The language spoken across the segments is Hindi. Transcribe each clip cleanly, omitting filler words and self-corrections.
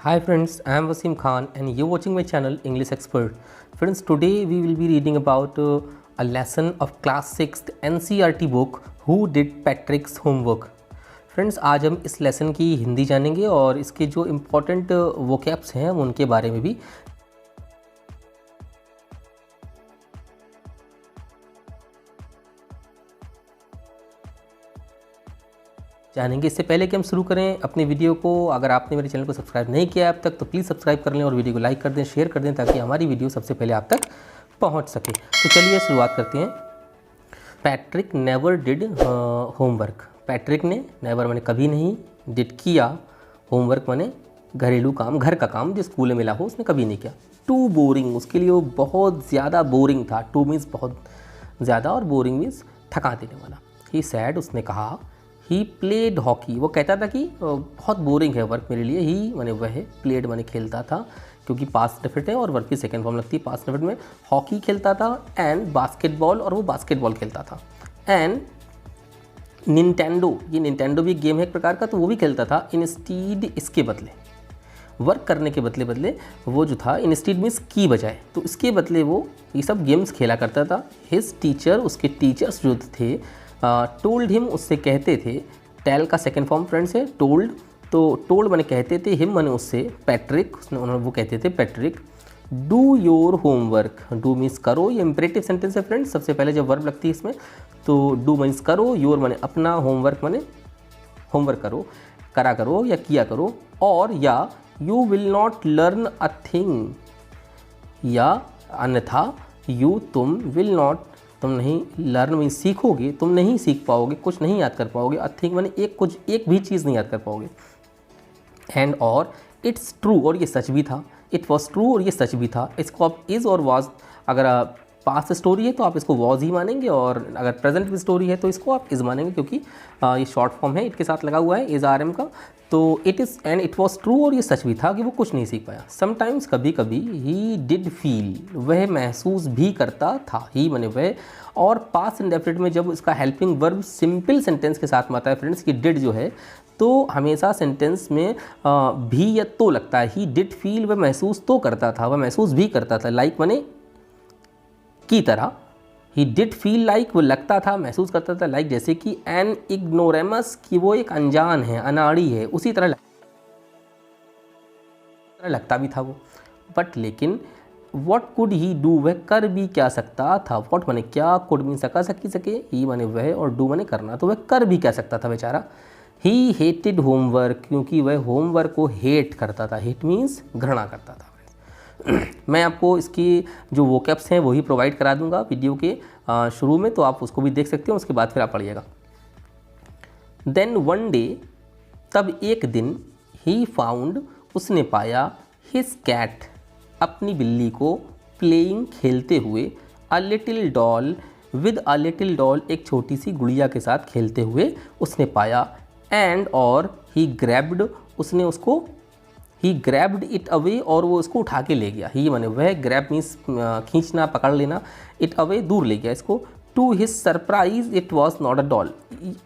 Hi friends, I am Wasim Khan and you're watching my channel English Expert. Friends, today we will be reading about a lesson of class 6th NCERT book Who Did Patrick's Homework. Friends, आज हम इस लेसन की हिंदी जानेंगे और इसके जो इम्पोर्टेंट वोकैब्स हैं उनके बारे में भी जानेंगे। इससे पहले कि हम शुरू करें अपने वीडियो को, अगर आपने मेरे चैनल को सब्सक्राइब नहीं किया अब तक तो प्लीज़ सब्सक्राइब कर लें और वीडियो को लाइक कर दें, शेयर कर दें ताकि हमारी वीडियो सबसे पहले आप तक पहुंच सके। तो चलिए शुरुआत करते हैं। Patrick never did homework. Patrick ने नेवर माने कभी नहीं, डिड किया, होमवर्क माने घरेलू काम, घर का काम जो स्कूल में मिला हो उसने कभी नहीं किया। टू बोरिंग, उसके लिए वो बहुत ज़्यादा बोरिंग था। टू मीन्स बहुत ज़्यादा और बोरिंग मीन्स थका देने वाला। ही सैड, उसने कहा। ही प्लेड हॉकी, वो कहता था कि बहुत बोरिंग है वर्क मेरे लिए। ही माने वह, प्लेड माने खेलता था क्योंकि पास्ट डेफिनेट है और वर्क की सेकेंड फॉर्म लगती है पास्ट डेफिनेट में। हॉकी खेलता था एंड बास्केटबॉल, और वो बास्केटबॉल खेलता था। एंड निंटेंडो, ये निंटेंडो भी एक गेम है एक प्रकार का, तो वो भी खेलता था। इंस्टीड, इसके बदले, वर्क करने के बदले बदले वो जो था, इंस्टीड मीन्स की बजाय, तो इसके बदले वो ये सब गेम्स खेला करता था। हिज टीचर, उसके टीचर्स जो थे, टोल्ड हिम, उससे कहते थे। टेल का सेकेंड फॉर्म फ्रेंड्स है टोल्ड, तो टोल्ड माने कहते थे, हिम माने उससे, पैट्रिक वो कहते थे Patrick. Do your homework, do means करो, ये इंपरेटिव सेंटेंस है फ्रेंड्स। सबसे पहले जब वर्ब लगती है इसमें तो डू मीन्स करो, योर माने अपना, होमवर्क माने होमवर्क करो, करा करो या किया करो। और या you will not learn a thing, या अन्यथा यू, तुम, विल नॉट, तुम नहीं, लर्न मीन्स सीखोगे, तुम नहीं सीख पाओगे, कुछ नहीं याद कर पाओगे। अ थिंग माने एक भी चीज़ नहीं याद कर पाओगे। एंड और इट्स ट्रू, और ये सच भी था। इट वॉज ट्रू, और ये सच भी था। इसको आप इज़ और वॉज, अगर पास्ट स्टोरी है तो आप इसको वॉज ही मानेंगे, और अगर प्रेजेंट स्टोरी है तो इसको आप इज़ मानेंगे क्योंकि ये शॉर्ट फॉर्म है, इट के साथ लगा हुआ है इज़ आर एम का। तो it is and it was true, और ये सच भी था कि वो कुछ नहीं सीख पाया। समटाइम्स, कभी कभी, ही डिड फील, वह महसूस भी करता था। ही माने वह, और पास्ट इंडेफिनिट में जब इसका हेल्पिंग वर्ब सिंपल सेंटेंस के साथ में आता है फ्रेंड्स कि डिड जो है, तो हमेशा सेंटेंस में भी या तो लगता है। ही डिड फील, वह महसूस तो करता था, वह महसूस भी करता था। लाइक माने की तरह, ही डिड फील लाइक, वो लगता था, महसूस करता था। लाइक जैसे कि एन इग्नोरेमस, कि वो एक अनजान है, अनाड़ी है, उसी तरह लगता भी था वो। बट लेकिन वॉट कुड ही डू, वह कर भी क्या सकता था। वॉट माने क्या, कुड मीन सका, सकी, सके, ही माने वह, और डू माने करना, तो वह कर भी क्या सकता था बेचारा। ही हेटेड होमवर्क, क्योंकि वह होमवर्क को हेट करता था। हेट मीन्स घृणा करता था। मैं आपको इसकी जो वोकैब्स हैं वही प्रोवाइड करा दूंगा वीडियो के शुरू में, तो आप उसको भी देख सकते हो, उसके बाद फिर आप पढ़िएगा। देन वन डे, तब एक दिन, ही फाउंड, उसने पाया, हिज कैट, अपनी बिल्ली को, प्लेइंग, खेलते हुए, a little doll, with a little doll, एक छोटी सी गुड़िया के साथ खेलते हुए उसने पाया। एंड और ही ग्रैब्ड, उसने उसको, ही ग्रैब्ड इट अवे, और वो उसको उठा के ले गया। ही माने वह, ग्रैब मीन्स खींचना, पकड़ लेना, इट अवे दूर ले गया इसको। To his surprise it was not a doll,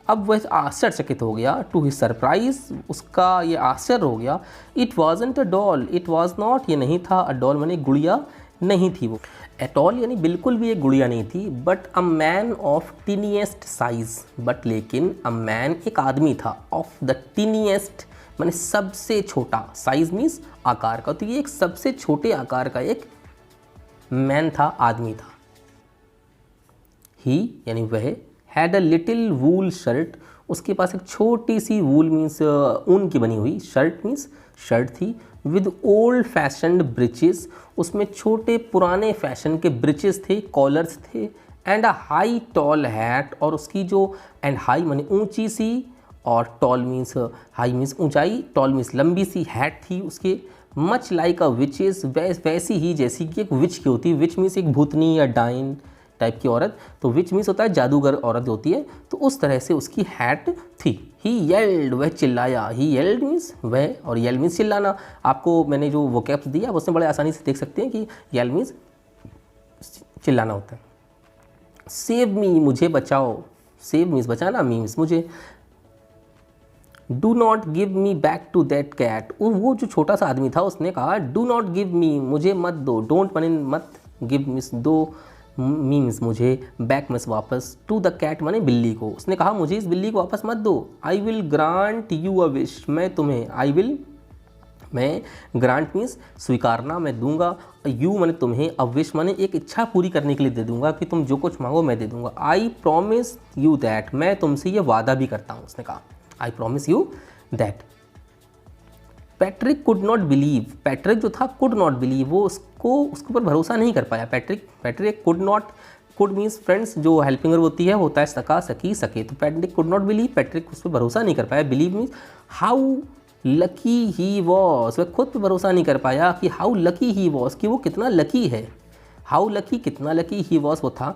अब वह आश्चर्यचकित हो गया। टू हिज सरप्राइज, उसका ये आश्चर्य हो गया। It wasn't a doll, it was not, ये नहीं था, अ डॉल माने गुड़िया नहीं थी वो, एट ऑल यानी बिल्कुल भी एक गुड़िया नहीं थी। But a man of teeniest size, but लेकिन अ मैन एक आदमी था, ऑफ द टीनिएस्ट माने सबसे छोटा, साइज मीन्स आकार का, तो ये एक सबसे छोटे आकार का एक मैन था, आदमी था। ही यानी वह, had a little wool shirt, उसके पास एक छोटी सी वूल मीन्स ऊन की बनी हुई, शर्ट मीन्स शर्ट थी। विद ओल्ड फैशन्ड ब्रिचेस, उसमें छोटे पुराने फैशन के ब्रिचेस थे, कॉलर्स थे। And a high tall hat, और उसकी जो, एंड हाई माने ऊंची सी, और टॉल मीन्स, हाई मीन्स ऊंचाई, टॉल मीन्स लंबी सी, हैट थी उसके। मच लाइक अ विचेस, वैसी ही जैसी कि एक विच की होती है। विच मीन्स एक भूतनी या डाइन टाइप की औरत, तो विच मीन्स होता है जादूगर औरत होती है, तो उस तरह से उसकी हैट थी। ही येल्ड, वह चिल्लाया। ही येल्ड मीन्स वह, और येल मीन्स चिल्लाना। आपको मैंने जो वोकैब्स दिया आप उसमें बड़े आसानी से देख सकते हैं कि येल मीन्स चिल्लाना होता है। सेव मी, मुझे बचाओ, सेव मीन्स बचाना, मीन्स मुझे। Do not give me back to that cat. वो जो छोटा सा आदमी था उसने कहा डू नॉट गिव मी, मुझे मत दो, डोंट माने मत, गिव मिस दो, मीन्स मुझे, बैक मिस वापस, टू द कैट माने बिल्ली को। उसने कहा मुझे इस बिल्ली को वापस मत दो। I will grant you a wish, मैं तुम्हें, आई विल, मैं, ग्रांट मीन्स स्वीकारना, मैं दूंगा, यू माने तुम्हें, अ विश माने एक इच्छा पूरी करने के लिए दे दूंगा कि तुम जो कुछ मांगो मैं दे दूंगा। आई प्रॉमिस यू दैट, मैं तुमसे ये वादा भी करता हूँ। उसने कहा I promise you that. Patrick could not believe, Patrick जो था कुड नॉट बिलीव, वो उसके ऊपर भरोसा नहीं कर पाया। Patrick could not, could means friends जो हेल्पिंग वर्ब होती है होता है सका, सकी, सके, तो Patrick could not believe, Patrick उस पर भरोसा नहीं कर पाया। Believe means how lucky he was, वह खुद पे भरोसा नहीं कर पाया कि हाउ लकी ही वॉज, कि वो कितना लकी है। हाउ लकी, कितना लकी ही वॉज, वो था।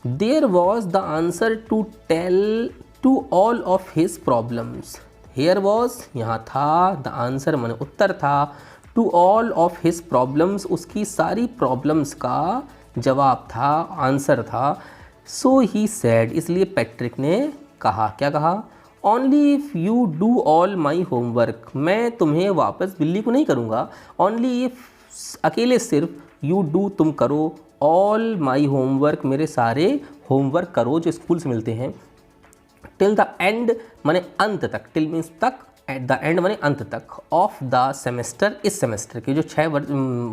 There was the answer to tell to all of his problems. Here was, यहाँ था, द आंसर माने उत्तर था, to all of his problems, उसकी सारी प्रॉब्लम्स का जवाब था, आंसर था। सो ही सेड, इसलिए पैट्रिक ने कहा, क्या कहा, only if you do all my homework, मैं तुम्हें वापस बिल्ली को नहीं करूँगा, ओनली इफ़, अकेले सिर्फ, यू डू, तुम करो, ऑल माई होमवर्क, मेरे सारे होमवर्क करो जो स्कूल से मिलते हैं, टिल द एंड माने अंत तक, टिल मीन्स तक, एट द एंड माने अंत तक, ऑफ द सेमेस्टर, इस सेमेस्टर के जो 6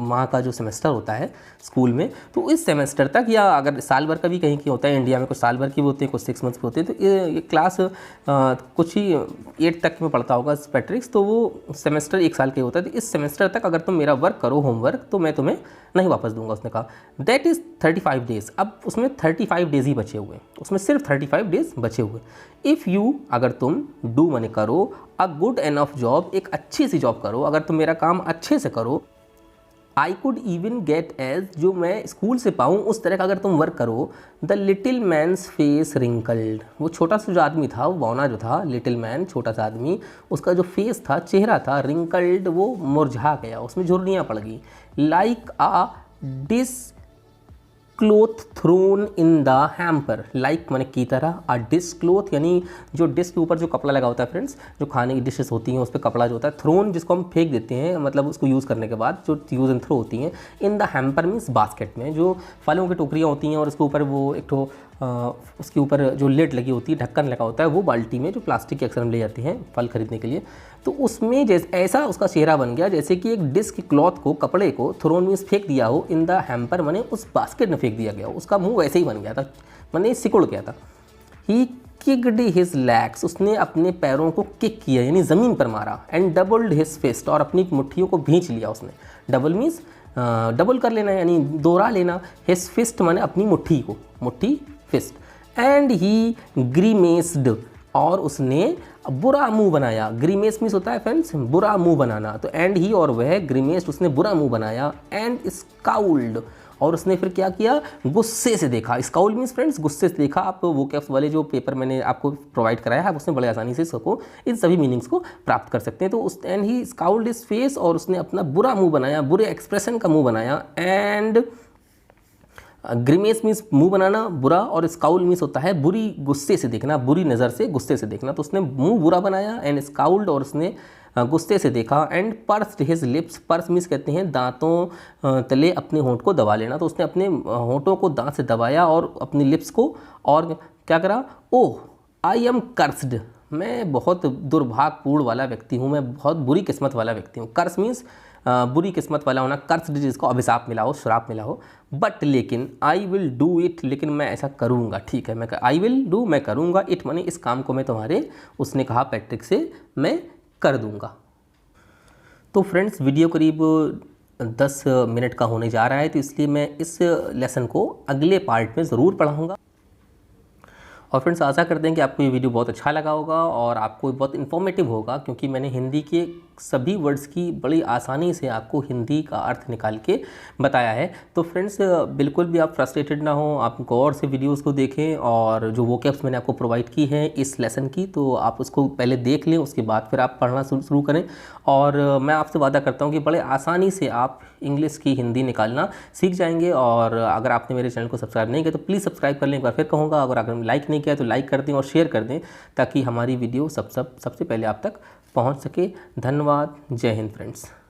माह का जो सेमेस्टर होता है स्कूल में, तो इस सेमेस्टर तक, या अगर साल भर का भी कहीं की होता है, इंडिया में कुछ साल भर की भी होते हैं, कुछ 6 मंथ्स के होते हैं, तो ये क्लास कुछ ही 8 तक में पढ़ता होगा पैट्रिक्स, तो वो सेमेस्टर 1 साल के होता है। तो इस सेमेस्टर तक अगर तुम मेरा वर्क करो, होमवर्क, तो मैं तुम्हें नहीं वापस दूंगा। उसने कहा दैट इज़ 35 डेज़, अब उसमें 35 डेज़ ही बचे हुए, उसमें सिर्फ 35 डेज़ बचे हुए। इफ़ यू, अगर तुम, डू माने करो, अ गुड एनफ जॉब, एक अच्छी सी जॉब करो, अगर तुम मेरा काम अच्छे से करो, I could even get A's, जो मैं स्कूल से पाऊँ उस तरह का अगर तुम वर्क करो, the little man's face wrinkled, वो छोटा सा जो आदमी था, वो बौना जो था, लिटिल मैन छोटा सा आदमी, उसका जो फेस था, चेहरा था, रिंकल्ड, वो मुरझा गया, उसमें झुर्रियाँ पड़ गई, like a dish cloth thrown in the hamper, like माने की तरह, आ डिश क्लोथ यानी जो डिश के ऊपर जो कपड़ा लगा होता है फ्रेंड्स, जो खाने की डिशेस होती हैं उस पर कपड़ा जो होता है, थ्रोन जिसको हम फेंक देते हैं, मतलब उसको यूज़ करने के बाद जो यूज़ एंड थ्रो होती हैं, इन द हैम्पर मीन्स बास्केट में, जो फलों की टोकरियाँ होती हैं और उसके ऊपर वो एक तो उसके ऊपर जो लिड लगी होती है, ढक्कन लगा होता है, वो बाल्टी में जो प्लास्टिक के अक्सर हम ले जाते हैं फल खरीदने के लिए, तो उसमें जैसे ऐसा उसका चेहरा बन गया जैसे कि एक डिस्क क्लॉथ को, कपड़े को थ्रोन मीन्स फेंक दिया हो, इन द हैम्पर माने उस बास्केट में फेंक दिया गया हो, उसका मुंह वैसे ही बन गया था, माने सिकुड़ गया था। ही किक्ड हिज लैग्स, उसने अपने पैरों को किक किया यानी ज़मीन पर मारा, एंड डबल्ड हिज फिस्ट, और अपनी मुट्ठियों को भींच लिया उसने। डबल मीन्स डबल कर लेना यानी दोहरा लेना, हिज फिस्ट माने अपनी मुट्ठी को, मुट्ठी फिस्ट, एंड ही ग्रीमेस्ड, और उसने बुरा मुंह बनाया। ग्रीमेस मीन्स होता है फ्रेंड्स बुरा मुंह बनाना, तो एंड ही, और वह ग्रीमेस्ड, उसने बुरा मुंह बनाया, एंड स्काउल्ड, और उसने फिर क्या किया, गुस्से से देखा। स्काउल मीन्स फ्रेंड्स गुस्से से देखा। आप वो कैप्स वाले जो पेपर मैंने आपको प्रोवाइड कराया है, आप उसमें बड़े आसानी से इसको, इन सभी मीनिंग्स को प्राप्त कर सकते हैं। तो उस, एंड ही स्काउल्ड हिज फेस, और उसने अपना बुरा मुंह बनाया, बुरे एक्सप्रेशन का मुंह बनाया, एंड ग्रीमेस मीन्स मुंह बनाना बुरा, और स्काउल मीन्स होता है बुरी, गुस्से से देखना, बुरी नज़र से, गुस्से से देखना, तो उसने मुंह बुरा बनाया, एंड स्काउल्ड, और उसने गुस्से से देखा, and pursued his lips, purse means कहते हैं दांतों तले अपने होंठ को दबा लेना, तो उसने अपने होंठों को दांत से दबाया और अपनी लिप्स को, और क्या करा, ओह आई एम कर्स्ड, मैं बहुत दुर्भाग्यपूर्ण वाला व्यक्ति हूँ, मैं बहुत बुरी किस्मत वाला व्यक्ति हूँ। कर्स मीन्स बुरी किस्मत वाला होना, कर्स्ड जिसको अभिशाप मिला हो, श्राप मिला हो, बट लेकिन आई विल डू इट, लेकिन मैं ऐसा करूँगा, ठीक है, मैं आई विल डू, मैं करूँगा, इट माने इस काम को मैं तुम्हारे, उसने कहा पैट्रिक से, मैं कर दूँगा। तो फ्रेंड्स वीडियो करीब 10 मिनट का होने जा रहा है, तो इसलिए मैं इस लेसन को अगले पार्ट में ज़रूर पढ़ाऊँगा। और फ्रेंड्स आशा करते हैं कि आपको ये वीडियो बहुत अच्छा लगा होगा और आपको बहुत इन्फॉर्मेटिव होगा, क्योंकि मैंने हिंदी के सभी वर्ड्स की बड़ी आसानी से आपको हिंदी का अर्थ निकाल के बताया है। तो फ्रेंड्स बिल्कुल भी आप फ्रस्ट्रेटेड ना हो, आप गौर से वीडियोस को देखें और जो वोकैब्स मैंने आपको प्रोवाइड की है इस लेसन की, तो आप उसको पहले देख लें, उसके बाद फिर आप पढ़ना शुरू करें। और मैं आपसे वादा करता हूँ कि बड़े आसानी से आप इंग्लिश की हिंदी निकालना सीख जाएंगे। और अगर आपने मेरे चैनल को सब्सक्राइब नहीं किया तो प्लीज़ सब्सक्राइब कर लें, एक बार फिर कहूँगा। अगर लाइक नहीं किया तो लाइक कर दें और शेयर कर दें, ताकि हमारी वीडियो सबसे पहले आप तक पहुंच सके। धन्यवाद। जय हिंद फ्रेंड्स।